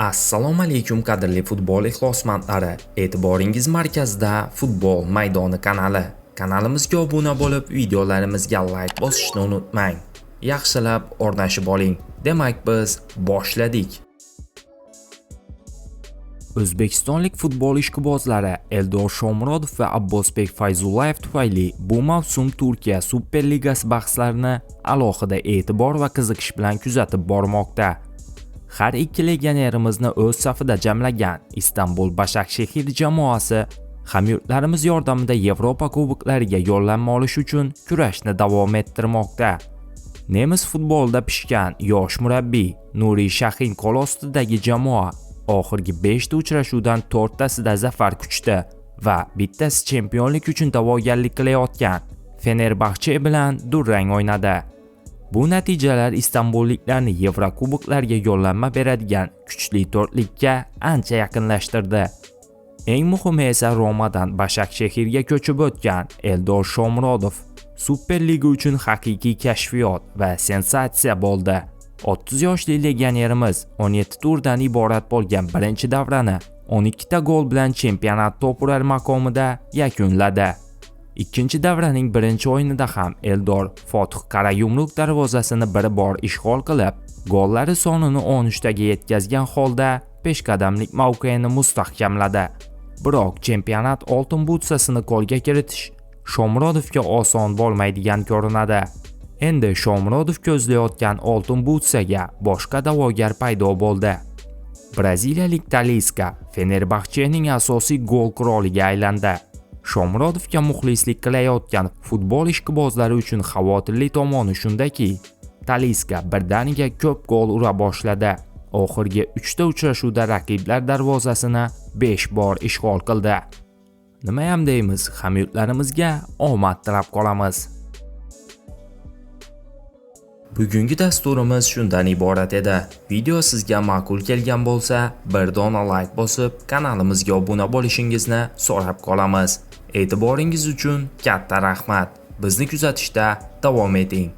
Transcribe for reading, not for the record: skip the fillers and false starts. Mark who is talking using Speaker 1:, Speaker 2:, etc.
Speaker 1: Assalomu alaykum qadrli futbol ixlosmandlari. E'tiboringiz markazida Futbol maydoni kanali. Kanalimizga obuna bo'lib, videolarimizga like bosishni unutmang. Yaxshilab o'rnashib oling. Demak, biz boshladik. O'zbekistonlik futbol ishqibozlari Eldor Shomurodov va Abbosbek Fayzullayev tufayli bu mavsum Turkiya Superligasi bahslarini alohida e'tibor va qiziqish bilan kuzatib bormoqda. Har ikki legionerimizni o'z safida jamlagan Istanbul Başakşehir jamoasi hamyurtlarimiz yordamida Yevropa kuboklariga yo'llanma olish uchun kurashni davom ettirmoqda. Nemis futbolda pishgan yosh murabbiy Nuriy Shahin qo'l ostidagi jamoa oxirgi 5 ta uchrashuvdan 4 tasida zafar quchdi va bittasi chempionlik uchun da'vogarlik qilayotgan Fenerbahçe bilan durang o'ynadi. Bu natijalar istanbulliklarni Yevrokuboklarga yo'llanma beradigan kuchli to'rtlikka ancha yaqinlashtirdi. Eng muhimi esa Romadan Başakşehirga ko'chib o'tgan Eldor Shomurodov Superliga uchun haqiqiy kashfiyot va sensatsiya bo'ldi. 30 yoshli legionerimiz 17 turdan iborat bo'lgan birinchi davrani 12 ta gol bilan chempionat to'purar maqomida yakunladi. Ikkinchi davraning birinchi o'yinida ham Eldor Fotuh Qarayumruq darvozasini bir bor ishg'ol qilib, gollari sonini 13 taga yetkazgan holda peshqadamlik mavqeini mustahkamladi. Biroq chempionat oltin butsasini qo'lga kiritish Shomurodovga oson bo'lmaydigan ko'rinadi. Endi Shomurodov ko'zlayotgan oltin butsaga boshqa da'vogar paydo bo'ldi. Braziliyalik Talisca Fenerbahçening asosiy gol qiroliga aylandi. Shomurodovga muxlislik qilayotgan futbol ishqibozlari uchun xavotirli tomoni shundaki, Talisca birdaniga ko'p gol ura boshladi. Oxirgi 3 ta uchrashuvda raqiblar darvozasini 5 bor ishg'ol qildi. Nima ham deymiz, hamyurtlarimizga omad tilab qolamiz. Bugungi dasturimiz shundan iborat edi. Video sizga ma'qul kelgan bo'lsa, bir dona like bosib, kanalimizga obuna bo'lishingizni so'rab qolamiz. E'tiboringiz uchun katta rahmat. Bizni kuzatishda davom eting.